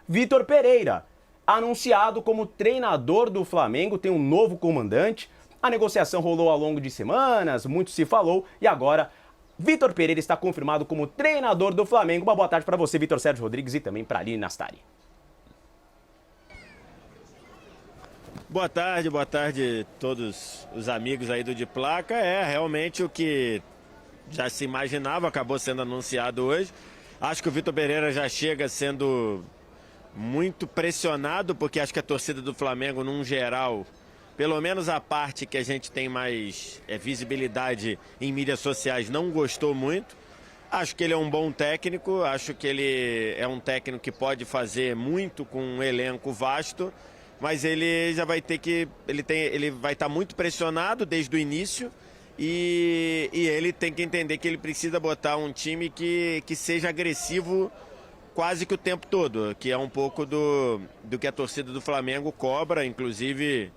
Vitor Pereira, anunciado como treinador do Flamengo, tem um novo comandante. A negociação rolou ao longo de semanas, muito se falou e agora Vitor Pereira está confirmado como treinador do Flamengo. Uma boa tarde para você, Vitor Sérgio Rodrigues, e também para Aline Nastari. Boa tarde todos os amigos aí do De Placa. Realmente o que já se imaginava, acabou sendo anunciado hoje. Acho que o Vitor Pereira já chega sendo muito pressionado, porque acho que a torcida do Flamengo, num geral, pelo menos a parte que a gente tem mais visibilidade em mídias sociais, não gostou muito. Acho que ele é um bom técnico, acho que ele é um técnico que pode fazer muito com um elenco vasto, mas ele já vai ter que, ele vai estar muito pressionado desde o início e ele tem que entender que ele precisa botar um time que seja agressivo quase que o tempo todo, que é um pouco do que a torcida do Flamengo cobra, inclusive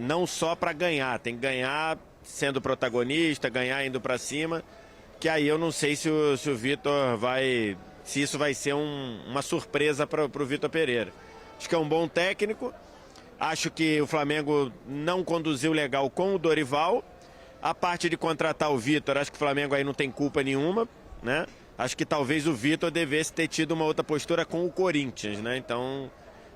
não só para ganhar, tem que ganhar sendo protagonista, ganhar indo para cima, que aí eu não sei se o Vitor se isso vai ser uma surpresa para o Vitor Pereira. Acho que é um bom técnico, acho que o Flamengo não conduziu legal com o Dorival. A parte de contratar o Vitor, acho que o Flamengo aí não tem culpa nenhuma, né? Acho que talvez o Vitor devesse ter tido uma outra postura com o Corinthians, né? Então,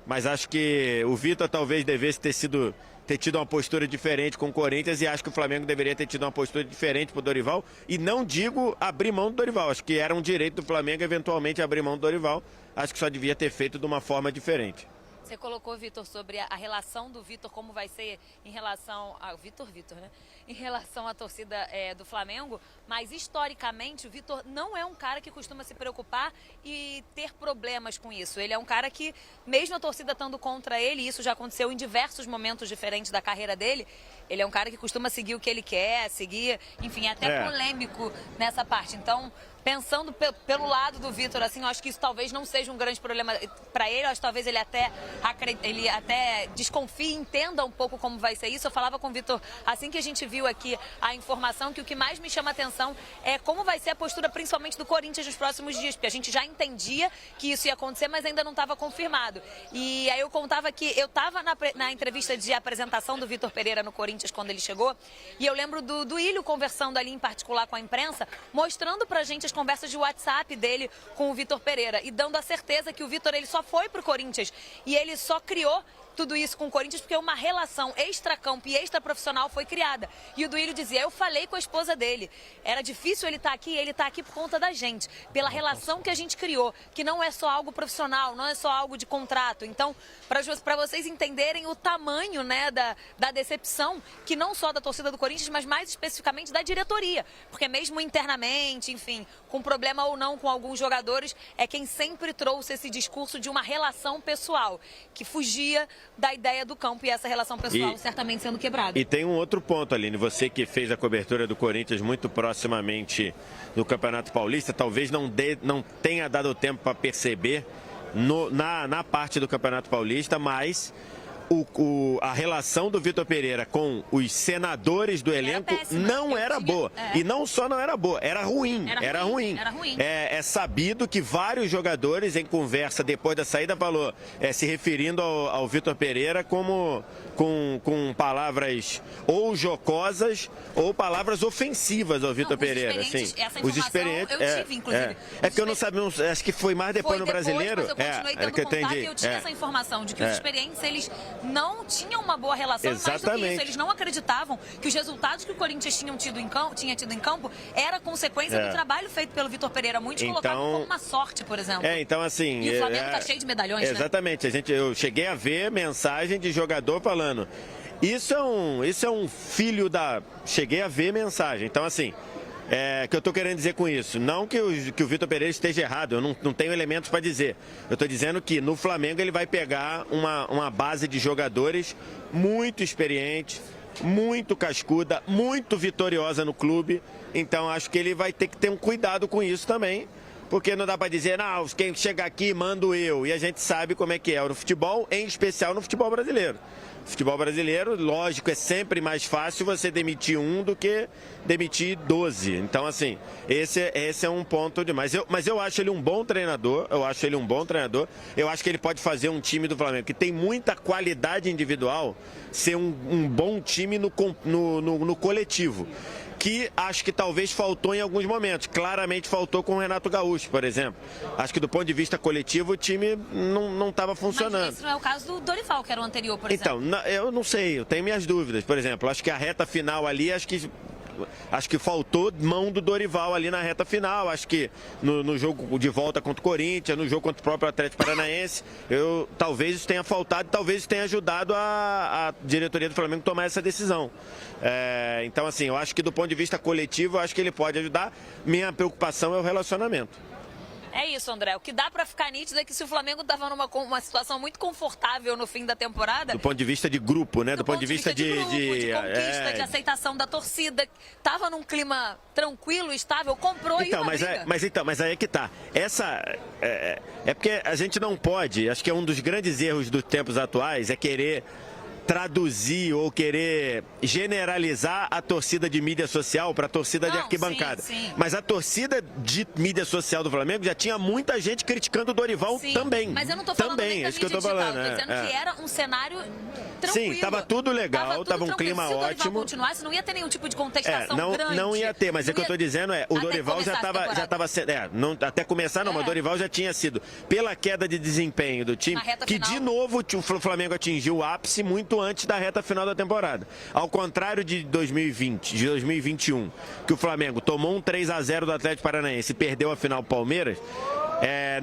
mas acho que o Vitor talvez devesse ter tido uma postura diferente com o Corinthians e acho que o Flamengo deveria ter tido uma postura diferente para o Dorival. E não digo abrir mão do Dorival, acho que era um direito do Flamengo eventualmente abrir mão do Dorival. Acho que só devia ter feito de uma forma diferente. Você colocou, Vitor, sobre a relação do Vitor, como vai ser em relação ao Vitor, né? Em relação à torcida do Flamengo, mas historicamente o Vitor não é um cara que costuma se preocupar e ter problemas com isso. Ele é um cara que, mesmo a torcida estando contra ele, isso já aconteceu em diversos momentos diferentes da carreira dele, ele é um cara que costuma seguir o que ele quer, enfim, é até polêmico nessa parte. Então, pensando pelo lado do Vitor, assim, eu acho que isso talvez não seja um grande problema para ele. Eu acho que talvez ele até desconfie, entenda um pouco como vai ser isso. Eu falava com o Vitor, assim que a gente viu aqui a informação, que o que mais me chama a atenção é como vai ser a postura, principalmente do Corinthians nos próximos dias, porque a gente já entendia que isso ia acontecer, mas ainda não estava confirmado. E aí eu contava que eu estava na entrevista de apresentação do Vitor Pereira no Corinthians quando ele chegou, e eu lembro do Ilho conversando ali em particular com a imprensa, mostrando pra gente as conversas de WhatsApp dele com o Vitor Pereira e dando a certeza que o Vitor ele só foi pro Corinthians e ele só criou tudo isso com o Corinthians porque uma relação extracampo e extraprofissional foi criada. E o Duílio dizia, eu falei com a esposa dele, era difícil ele estar aqui, ele está aqui por conta da gente, pela relação que a gente criou, que não é só algo profissional, não é só algo de contrato. Então, para vocês entenderem o tamanho, né, da decepção, que não só da torcida do Corinthians, mas mais especificamente da diretoria, porque mesmo internamente, enfim, com problema ou não com alguns jogadores, é quem sempre trouxe esse discurso de uma relação pessoal, que fugia da ideia do campo e essa relação pessoal certamente sendo quebrada. E tem um outro ponto, Aline, você que fez a cobertura do Corinthians muito proximamente do Campeonato Paulista, talvez não tenha dado tempo para perceber na parte do Campeonato Paulista, mas a relação do Vitor Pereira com os senadores do elenco não era boa. E não só não era boa, era ruim. Era ruim. É sabido que vários jogadores em conversa depois da saída falou, se referindo ao Vitor Pereira com palavras ou jocosas ou palavas ofensivas ao Vitor Pereira. Assim, os experientes. Eu tive, inclusive. Porque eu não sabia, acho que foi mais depois no Brasileiro. Mas eu continuei tendo contato e eu tinha essa informação de que os experientes, eles não tinham uma boa relação. Exatamente. Mais do que isso, eles não acreditavam que os resultados que o Corinthians tinha tido em campo era consequência do trabalho feito pelo Vitor Pereira. Muitos colocavam como uma sorte, por exemplo. Então assim... E o Flamengo tá cheio de medalhões, exatamente. Né? Eu cheguei a ver mensagem de jogador falando, isso é um filho da... Cheguei a ver mensagem. Então assim... que eu estou querendo dizer com isso? Não que o Vitor Pereira esteja errado, eu não tenho elementos para dizer. Eu estou dizendo que no Flamengo ele vai pegar uma base de jogadores muito experientes, muito cascuda, muito vitoriosa no clube. Então acho que ele vai ter que ter um cuidado com isso também. Porque não dá para dizer, não, quem chega aqui mando eu. E a gente sabe como é que é no futebol, em especial no futebol brasileiro. Futebol brasileiro, lógico, é sempre mais fácil você demitir um do que demitir 12. Então, assim, esse é um ponto demais. Mas eu acho ele um bom treinador, eu acho que ele pode fazer um time do Flamengo que tem muita qualidade individual, ser um bom time no coletivo. Que acho que talvez faltou em alguns momentos. Claramente faltou com o Renato Gaúcho, por exemplo. Acho que do ponto de vista coletivo o time não estava funcionando. Mas isso não é o caso do Dorival, que era o anterior, por exemplo. Então, eu não sei, eu tenho minhas dúvidas. Por exemplo, acho que a reta final ali, acho que faltou mão do Dorival ali na reta final. Acho que no jogo de volta contra o Corinthians, no jogo contra o próprio Atlético Paranaense, talvez isso tenha faltado, talvez isso tenha ajudado a diretoria do Flamengo a tomar essa decisão. Então, assim, eu acho que do ponto de vista coletivo, eu acho que ele pode ajudar. Minha preocupação é o relacionamento. É isso, André. O que dá pra ficar nítido é que se o Flamengo estava numa situação muito confortável no fim da temporada... Do ponto de vista de grupo, né? Do ponto de vista de conquista, de aceitação da torcida. Tava num clima tranquilo, estável, comprou e uma briga. Mas aí é que tá. É porque a gente não pode, acho que é um dos grandes erros dos tempos atuais, é querer traduzir ou querer generalizar a torcida de mídia social para a torcida de arquibancada. Sim. Mas a torcida de mídia social do Flamengo já tinha muita gente criticando o Dorival também. Mas eu não tô falando também, nem da isso que eu tô mídia digital, falando. tô dizendo que era um cenário tranquilo. Sim, tava tudo legal, tava um clima ótimo. Se o Dorival ótimo. continuasse, não ia ter nenhum tipo de contestação grande. Não ia ter, mas o que eu tô dizendo o Dorival já tava sendo, até começar não, mas o Dorival já tinha sido, pela queda de desempenho do time, que final. De novo o Flamengo atingiu o ápice muito antes da reta final da temporada. Ao contrário de 2020, de 2021, que o Flamengo tomou um 3-0 do Atlético Paranaense e perdeu a final do Palmeiras,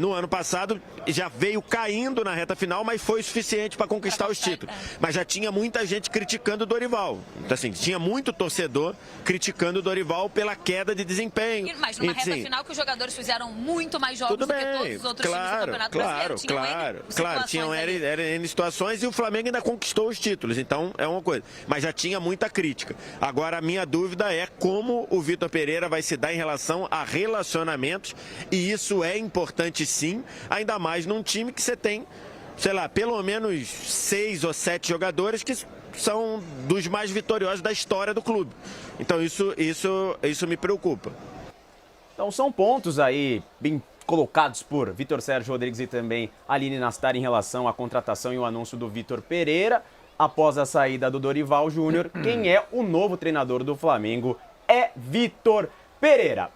no ano passado já veio caindo na reta final, mas foi suficiente para conquistar os títulos. Mas já tinha muita gente criticando o Dorival. Então, assim, tinha muito torcedor criticando o Dorival pela queda de desempenho. Mas numa reta final que os jogadores fizeram muito mais jogos do que todos os outros times do Campeonato Brasileiro. Claro, tinham N situações e o Flamengo ainda conquistou os títulos. Então, é uma coisa. Mas já tinha muita crítica. Agora, a minha dúvida é como o Vitor Pereira vai se dar em relação a relacionamentos, e isso é importante sim, ainda mais num time que você tem, sei lá, pelo menos 6 ou 7 jogadores que são dos mais vitoriosos da história do clube. Então isso me preocupa. Então são pontos aí bem colocados por Vitor Sérgio Rodrigues e também Aline Nastari em relação à contratação e o anúncio do Vitor Pereira. Após a saída do Dorival Júnior, quem é o novo treinador do Flamengo é Vitor Pereira.